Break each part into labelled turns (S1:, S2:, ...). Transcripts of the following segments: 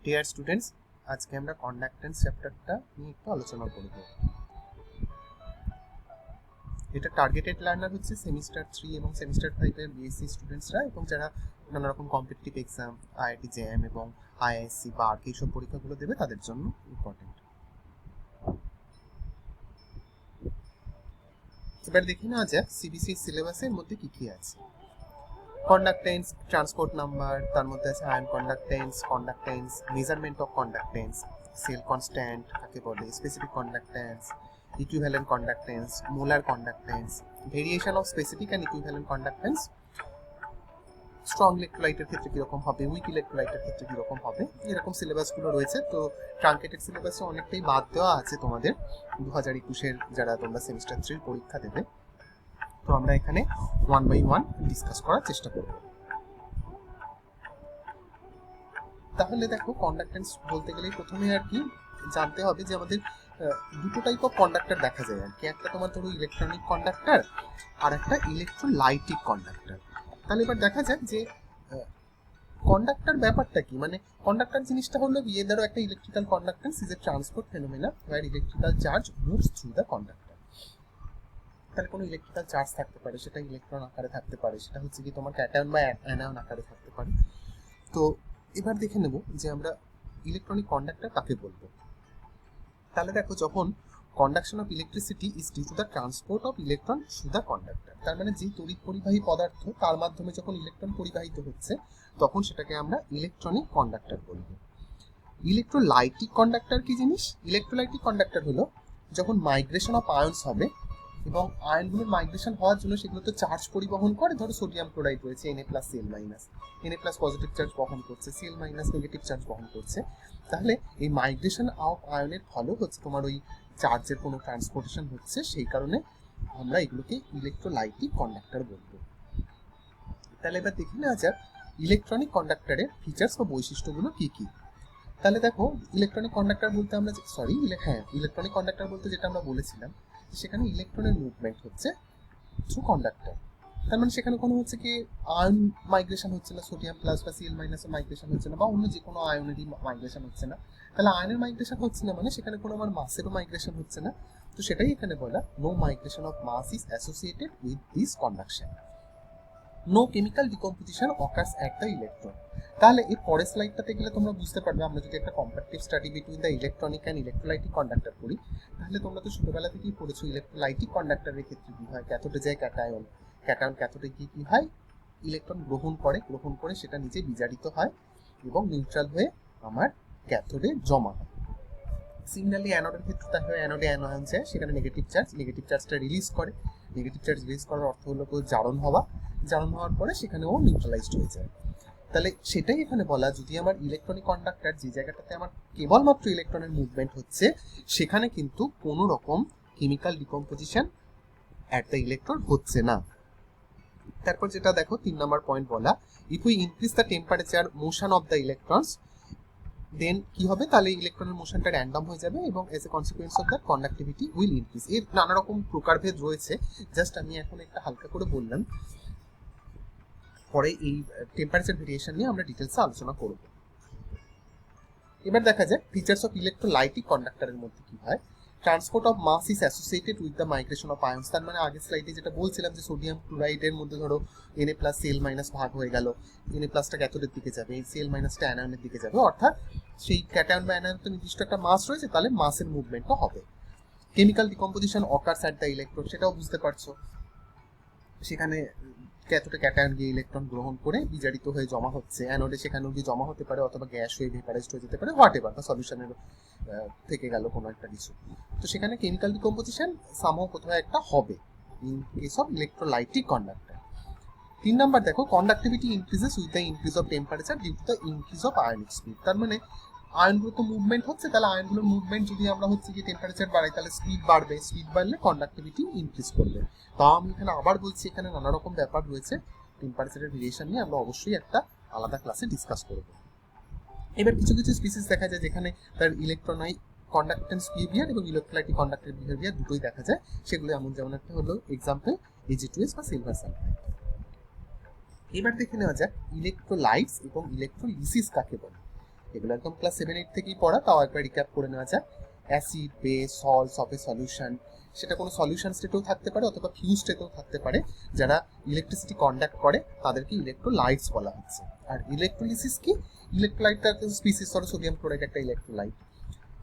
S1: Dear students, আজকে আমরা conductance চ্যাপ্টারটা নিয়ে একটু আলোচনা করব। এটা টার্গেটেড লার্নার হচ্ছে সেমিস্টার 3 এবং সেমিস্টার 5 এর বিএসসি স্টুডেন্টসরা এবং যারা নানা রকম কম্পিটিটিভ এক্সাম, আইআইটি জেএম এবং আইআইএসসি বার্ক এইসব পরীক্ষাগুলো দেবে তাদের জন্য ইম্পর্টেন্ট। এবার দেখে নেওয়া যাক সিবিসি সিলেবাসের মধ্যে কি কি আছে। কন্ডাক্টেন্স, ট্রান্সপোর্ট নাম্বার, তার মধ্যে আছে ion conductance, measurement of conductance, cell constant কাকে বলে, specific conductance, equivalent conductance, molar conductance, variation of specific and equivalent conductance, strong ইলেক্ট্রোলাইটের ক্ষেত্রে কিরকম হবে, উইক ইলেক্ট্রোলাইটের ক্ষেত্রে কিরকম হবে, এরকম সিলেবাসগুলো রয়েছে। তো ট্রাঙ্কেটেড সিলেবাসে অনেকটাই বাদ দেওয়া আছে তোমাদের 2021-এর যারা তোমরা সেমিস্টার 3 পরীক্ষা দেবে। তো আমরা এখানে 1 বাই 1 ডিসকাস করার চেষ্টা করব। তাহলে দেখো, কন্ডাক্টেন্স বলতে গেলে প্রথমে আর কি জানতে হবে যে আমাদের দুটো টাইপ অফ কন্ডাক্টর দেখা যায় আর কি। একটা তোমার ধরো ইলেকট্রনিক কন্ডাক্টর আর একটা ইলেকট্রোলাইটিক কন্ডাক্টর। তাহলে এবার দেখা যাক যে কন্ডাক্টর ব্যাপারটা কি। মানে কন্ডাক্টর জিনিসটা হলো গিয়ে ধরো একটা electrical conductance is a transport phenomena where electrical charge moves through the conductor. তাহলে কোনো ইলেকট্রিক্যাল চার্জ থাকতে পারে, সেটা ইলেকট্রন আকারে থাকতে পারে, সেটা হচ্ছে কি তোমার ক্যাটায়ন বা অ্যানায়ন আকারে থাকতে পারে। তো এবার দেখে নেব যে আমরা ইলেকট্রনিক কন্ডাক্টর কাকে বলবো। তাহলে দেখো, যখন conduction of electricity is due to the transport of electron through the conductor, তার মানে যে তড়িৎ পরিবাহী পদার্থ তার মাধ্যমে যখন ইলেকট্রন পরিবাহিত হচ্ছে তখন সেটাকে আমরা ইলেকট্রনিক কন্ডাক্টর বলবো। ইলেকট্রোলাইটিক কন্ডাক্টর কি জিনিস? ইলেকট্রোলাইটিক কন্ডাক্টর হলো যখন মাইগ্রেশন অফ আয়ন্স হবে এবং আয়নগুলোর মাইগ্রেশন হওয়ার জন্য সেগুলো তো চার্জ পরিবহন করে। ধরো সোডিয়াম ক্লোরাইড রয়েছে, Na+, Cl-, Na+ positive charge বহন করছে, Cl- নেগেটিভ চার্জ বহন করছে। তাহলে এই মাইগ্রেশন অফ আয়নের ফলে হচ্ছে তোমার ওই চার্জের কোনো ট্রান্সপোর্টেশন হচ্ছে, সেই কারণে আমরা এগুলোকে ইলেকট্রোলাইটিক কন্ডাক্টর বলবো। তাহলে এবার দেখে নেওয়া যাক ইলেকট্রনিক কন্ডাক্টরের ফিচার্স বা বৈশিষ্ট্যগুলো কি কি। তাহলে দেখো, ইলেকট্রনিক কন্ডাক্টর বলতে আমরা ইলেকট্রনিক কন্ডাক্টর বলতে যেটা আমরা বলেছিলাম, সেখানে ইলেকট্রনের মুভমেন্ট হচ্ছে থ্রু কন্ডাক্টর। তার মানে সেখানে কোনো হচ্ছে কি আয়ন মাইগ্রেশন হচ্ছে না, সোডিয়াম প্লাস বা Cl- মাইগ্রেশন হচ্ছে না, বা অন্য যে কোনো আয়নেরই মাইগ্রেশন হচ্ছে না। তাহলে আয়নের মাইগ্রেশন হচ্ছে না মানে সেখানে কোনো আমার মাসেরও মাইগ্রেশন হচ্ছে না। তো সেটাই এখানে বলা, no migration of mass is associated with this conduction, no chemical decomposition occurs at the electron. তাহলে এই পরের স্লাইডটাতে গেলে তোমরা বুঝতে পারবে, আমরা যদি একটা comparative study between the electronic and electrolytic conductor করি, তাহলে তোমরা তো ছোটবেলা থেকেই পড়েছো ইলেকট্রোলাইটিক কন্ডাক্টরের ক্ষেত্রে কি হয়, ক্যাথোডে যায় ক্যাটায়ন, ক্যাথোডে গিয়ে কি হয়, ইলেকট্রন গ্রহণ করে সেটা নিচে বিজারিত হয় এবং নিউট্রাল হয়ে আমার ক্যাথোডে জমা হয়। সিমিলারলি অ্যানোডের ক্ষেত্রে তা হয়, অ্যানোডে অ্যানোয়ন যায়, সেখানে নেগেটিভ চার্জটা রিলিজ করে। নেগেটিভ চার্জ রিলিজ করার অর্থ হলো জারণ হওয়ার পরে সেখানেও নিউট্রালাইজড হয়ে যায়। তাহলে সেটাই এখানে বলা, যদি আমার ইলেকট্রনিক কন্ডাক্টর যে জায়গাটাতে আমার কেবলমাত্র ইলেকট্রনের মুভমেন্ট হচ্ছে, সেখানে কিন্তু কোনো রকম chemical decomposition at the electron হচ্ছে না। তারপর যেটা দেখো 3 নম্বর পয়েন্ট বলা, if we increase the temperature motion of the electrons, then কি হবে, তাহলে ইলেকট্রনের মোশনটা র্যান্ডম হয়ে যাবে এবং as a consequence of that conductivity will increase. এর নানা রকম প্রকারভেদ রয়েছে, জাস্ট আমি এখন একটা হালকা করে বললাম, পরে এই টেম্পারেচার ভেরিয়েশন নিয়ে আমরা ডিটেলসে আলোচনা করব। এবার দেখা যাক ফিচার্স অফ ইলেকট্রোলাইটিক কন্ডাক্টরের মধ্যে কি হয়। Transport of mass is associated with the migration of ions, তার মানে আগের স্লাইডে যেটা বলছিলাম যে সোডিয়াম ক্লোরাইডের মধ্যে ধরো Na+ Cl- ভাগ হয়ে গেল, Na+টা ক্যাথোডের দিকে যাবে, Cl- অ্যানায়নের দিকে যাবে, অর্থাৎ সেই ক্যাটায়ন বা অ্যানায়ন তো নির্দিষ্ট একটা মাস রয়েছে, তাহলে মাসের মুভমেন্টও হবে। Chemical decomposition occurs at the electrode, সেটাও বুঝতে পারছো, সেখানে ক্যাথোডে ক্যাটায়ন গিয়ে ইলেকট্রন গ্রহণ করে বিজারিত হয়ে জমা হচ্ছে, অ্যানোডে সেখানেও গিয়ে জমা হতে পারে, অথবা গ্যাস হয়ে ভেপারাইজড হয়ে যেতে পারে, হোয়াট এভার, বা সলিউশনের থেকে গেল কোনো একটা কিছু। তো সেখানে কেমিক্যাল ডিকম্পোজিশন সামহাও কোথাও একটা হবে in case of electrolytic conductor. 3 number দেখো, conductivity increases with the increase of temperature due to the increase of ionic speed, তার মানে আয়নগুলো তো মুভমেন্ট হচ্ছে, তাহলে আয়নগুলোর মুভমেন্ট যদি আমরা হচ্ছে কি টেম্পারেচার বাড়াই, তাহলে স্পিড বাড়বে, স্পিড বাড়লে কন্ডাক্টিভিটি ইনক্রিজ করবে। তাও আমি এখানে আবার বলছি, এখানে নানা রকম ব্যাপার রয়েছে, টেম্পারেচারের ভেরিয়েশন নিয়ে আমরা অবশ্যই একটা আলাদা ক্লাসে ডিসকাস করব। এবার কিছু কিছু স্পিসিস দেখা যায় যেখানে তার ইলেকট্রনাইট কন্ডাক্টেন্স বিহেভিয়ার এবং ইলেকট্রোলাইটিক কন্ডাক্টেন্স বিহেভিয়ার দুটোই দেখা যায়। সেগুলো যেমন একটা হলো এক্সাম্পল Ag2S বা সিলভার সালফাইড। এবার দেখে নেওয়া যাক ইলেকট্রোলাইটস এবং ইলেকট্রোলিসিস কাকে বলে। এগুলো একদম ক্লাস 7-8 থেকেই পড়া, তাও একবার রিক্যাপ করে নেওয়া যায়। Acid, base, salts of a solution, সেটা কোনো সলিউশন স্টেটেও থাকতে পারে অথবা ফিউজ স্টেটেও থাকতে পারে। যারা ইলেকট্রিসিটি কন্ডাক্ট করে তাদেরকে ইলেকট্রোলাইটস বলা হচ্ছে। আর ইলেকট্রোলিসিস কি? ইলেকট্রোলাইটটা স্পিসিস, ধরো সোডিয়াম ক্লোরাইড একটা ইলেকট্রোলাইট,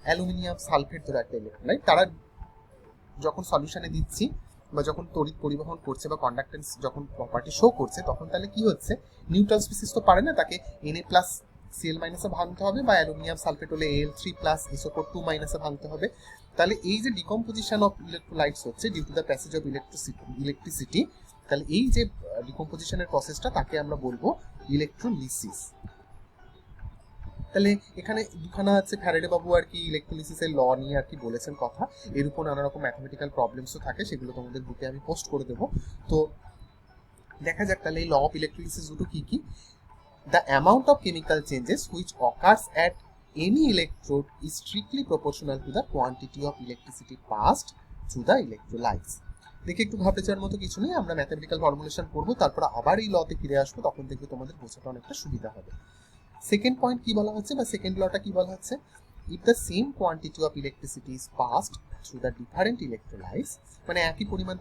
S1: অ্যালুমিনিয়াম সালফেট ধরো একটা ইলেকট্রোলাইট। তারা যখন সলিউশনে দিচ্ছি বা যখন তড়িৎ পরিবহন করছে বা কন্ডাক্টেন্স যখন প্রপার্টি শো করছে, তখন তাহলে কি হচ্ছে, নিউট্রাল স্পিসিস তো পারে না, তাকে Na+Cl- ভাঙতে হবে, বা অ্যালুমিনিয়াম সালফেট হলে Al3+, SO4 2- ভাঙতে হবে। তাহলে এই যে ডিকম্পোজিশন অফ ইলেকট্রোলাইটস হচ্ছে due to the passage of electricity, তাহলে এই যে ডিকম্পোজিশনের প্রসেসটা তাকে আমরা বলবো ইলেকট্রোলিসিস। তাহলে এখানে দুখানা আছে, ফ্যারাডে বাবু আর কি ইলেকট্রোলিসিসের ল নিয়ে আর কি বলেছেন কথা। এর উপর নানা রকম ম্যাথমেটিক্যাল প্রবলেমসও থাকে, সেগুলো তোমাদের বুকে আমি পোস্ট করে দেবো। তো দেখা যাক তাহলে এই ল অফ ইলেকট্রোলিসিস দুটো কি কি। The amount of chemical changes which occurs at any electrode is strictly proportional to the quantity of electricity passed through the electrolytes. দেখে একটু ঘাবড়ে যাওয়ার মতো কিছু নেই, আমরা ম্যাথমেটিক্যাল ফর্মুলেশন করবো, তারপর আবার এই লতে ফিরে আসবো, তখন দেখবে তোমাদের বোঝাটা অনেকটা সুবিধা হবে। সেকেন্ড পয়েন্ট কি বলা হচ্ছে, বা সেকেন্ড লটা কি বলা হচ্ছে, if the same quantity of electricity is passed through the different electrolytes, মানে একই পরিমাণ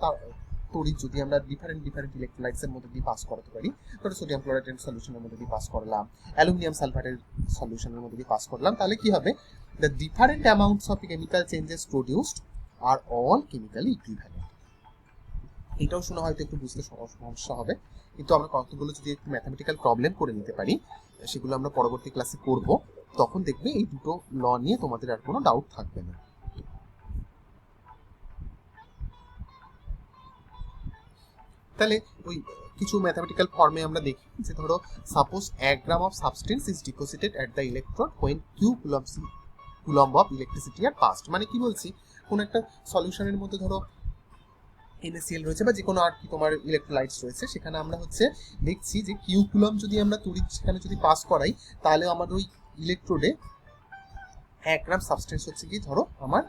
S1: তড়িৎ যদি আমরা ডিফারেন্ট ইলেকট্রোলাইটস এর মধ্যে দিয়ে পাস করাতে পারি, ধরো সোডিয়াম ক্লোরাইড সলিউশনের মধ্যে দিয়ে পাস করলাম, অ্যালুমিনিয়াম সালফাইডের সলিউশনের মধ্যে দিয়ে পাস করলাম, তাহলে কি হবে, the different amounts of chemical changes produced are all chemically equivalent. এটাও শোনা হয়তো একটু বুঝতে সমস্যা হবে, কিন্তু আমরা কতগুলো যদি একটু ম্যাথমেটিক্যাল প্রবলেম করে নিতে পারি, সেগুলো আমরা পরবর্তী ক্লাসে করব, তখন দেখবে এই দুটো ল নিয়ে তোমাদের আর কোনো ডাউট থাকবে না। তাহলে ওই কিছু ম্যাথমেটিক্যাল ফর্মে আমরা দেখি যে ধরো suppose 1 gram of substance is deposited at the electrode when Q coulomb of electricity are passed. মানে কি বলছি, কোন একটা সলিউশনের মধ্যে ধরো NaCl রয়েছে বা যে কোনো আর কি তোমার ইলেকট্রোলাইটস রয়েছে, সেখানে আমরা হচ্ছে দেখছি যে কিউ কুলম্ব যদি আমরা তড়িৎ সেখানে যদি পাস করাই, তাহলে আমার ওই ইলেকট্রোডে 1 গ্রাম সাবস্টেন্স হচ্ছে কি ধরো আমার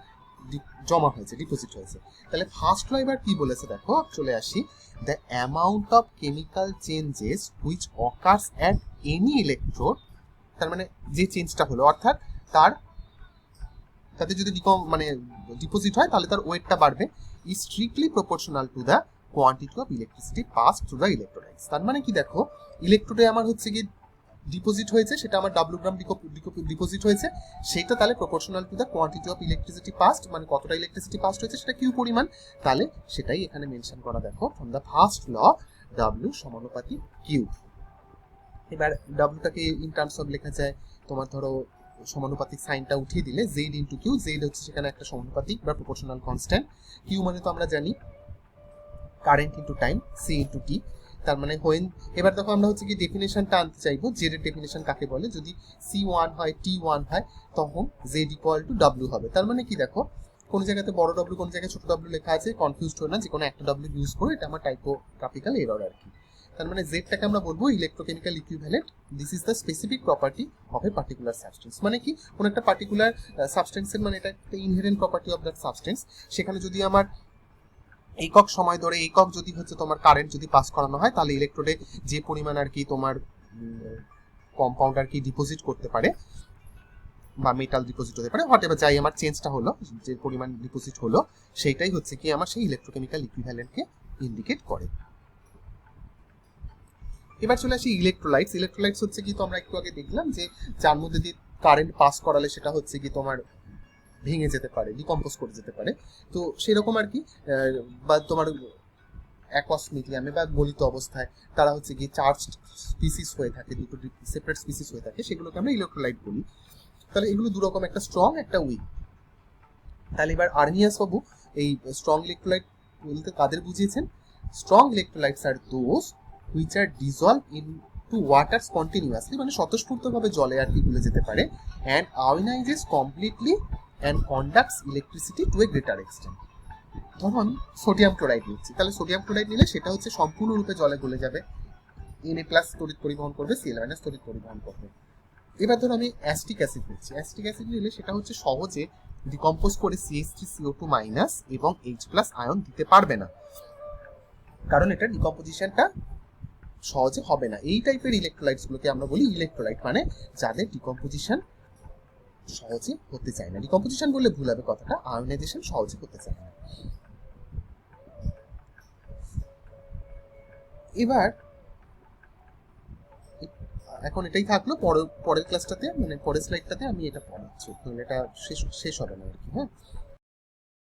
S1: জমা হয়েছে, ডিপোজিট হয়েছে। তাহলে ফার্স্ট ল এবার কি বলেছে দেখো, চলে আসি, the amount of chemical changes which occurs at any electrode, তার মানে যে চেঞ্জটা হলো, অর্থাৎ তাতে যদি ডিপোজিট হয় তাহলে তার ওয়েটটা বাড়বে, is strictly proportional to the quantity of electricity pass through the electrolytes. তার মানে কি দেখো, ইলেকট্রোডে আমার হচ্ছে কি ডিপোজিট হয়েছে, সেটা আমার W গ্রাম ডিপোজিট হয়েছে, সেটা তাহলে proportional to the quantity of electricity past, মানে কতটা ইলেকট্রিসিটি পাস্ট হয়েছে সেটা কিউ পরিমাণ, তাহলে সেটাই এখানে মেনশন করা দেখো from the first law W সমানুপাতি কিউ। এবার ডাব্লিউটাকে ইন টার্মস অফ লেখা যায়, তোমার ধরো সমানুপাতিক সাইনটা উঠিয়ে দিলে জেড ইন্টু কিউ, জেড হচ্ছে সেখানে একটা সমানুপাতিক বা প্রপোর্শনাল কনস্ট্যান্ট, কিউ মানে তো আমরা জানি current into time, C into T. তার মানে হোয়েন, এবার দেখো আমরা হচ্ছে কি ডেফিনেশনটা আনতে চাইবো, জেড এর ডেফিনেশন কাকে বলে, যদি C1 হয় T1 হয় তখন জেড ইকুয়াল টু ডাব্লিউ হবে। তার মানে কি দেখো, কোন জায়গাতে বড় ডাব্লিউ কোন জায়গায় ছোট ডাব্লিউ লেখা আছে, কনফিউজড হয় না, যে কোনো একটা ডাব্লিউ ইউজ করো, এটা আমার টাইপোগ্রাফিক্যাল এরর আর কি। তার মানে জেডটাকে আমরা বলবো electrochemical equivalent, this is the specific property of a particular substance. মানে কি, কোন একটা পার্টিকুলার সাবস্টেন্সের মানে এটা একটা inherent property of that substance, সেখানে যদি আমার একক সময় ধরে একক যদি হচ্ছে তোমার কারেন্ট যদি পাস করানো হয়, তাহলে ইলেকট্রোডে যে পরিমাণ আর কি তোমার কম্পাউন্ড আর কি ডিপোজিট করতে পারে বা মেটাল ডিপোজিট হতে পারে, হোয়াট এভার যাই আমার চেঞ্জটা হলো, যে পরিমাণ ডিপোজিট হলো, সেইটাই হচ্ছে কি আমার সেই ইলেকট্রোকেমিক্যাল ইকুইভ্যালেন্টকে ইন্ডিকেট করে। এবার চলে আসি ইলেকট্রোলাইটস। ইলেকট্রোলাইটস হচ্ছে কি, তো আমরা একটু আগে দেখলাম যে যার মধ্যে দিয়ে কারেন্ট পাস করালে সেটা হচ্ছে কি তোমার ভেঙে যেতে পারে, ডিকম্পোজ করে যেতে পারে, তো সেরকম আর কি, বা তোমার অ্যাকোয়াস মিডিয়ামে বা গলিত অবস্থায় তারা হচ্ছে কি চার্জ স্পিসিস হয়ে থাকে, দুটো সেপারেট স্পিসিস হয়ে থাকে, সেগুলোকে আমরা ইলেকট্রোলাইট বলি। তাহলে এগুলো দু রকম, একটা স্ট্রং একটা উইক। তাহলে এবার আর্নিয়াস বাবু এই স্ট্রং ইলেকট্রোলাইট বলতে কাদের বুঝিয়েছেন, strong electrolytes are those which are dissolve into water spontaneously, মানে স্বতঃস্ফূর্তভাবে জলে আর কি গুলে যেতে পারে, and ionises completely and conducts electricity to a greater extent. ধরো আমি সোডিয়াম ক্লোরাইড নিচ্ছি, তাহলে সোডিয়াম ক্লোরাইড নিলে সেটা হচ্ছে সম্পূর্ণরূপে জলে গলে যাবে, Na+ তড়িৎ পরিবহন করবে, Cl- তড়িৎ পরিবহন করবে। এবার ধরো আমি অ্যাসিটিক অ্যাসিড নিচ্ছি, অ্যাসিটিক অ্যাসিড নিলে সেটা হচ্ছে সহজে ডিকম্পোজ করে CH3CO2- এবং H+ আয়ন দিতে পারবে না, কারণ এটা ডিকম্পোজিশনটা সহজে হবে না। এই টাইপের ইলেকট্রোলাইটস গুলোকে আমরা বলি ইলেকট্রোলাইট, মানে যাদের ডিকম্পোজিশন সহজে হতে চায় না। ডিকম্পোজিশন বললে ভুল হবে কথাটা, আয়োনাইজেশন সহজে হতে চায় না। এবার এখন এটাই থাকলো, পরের ক্লাসটাতে মানে পরের স্লাইডটাতে আমি এটা পড়াচ্ছি, তাহলে এটা শেষ হবে না আর কি। হ্যাঁ,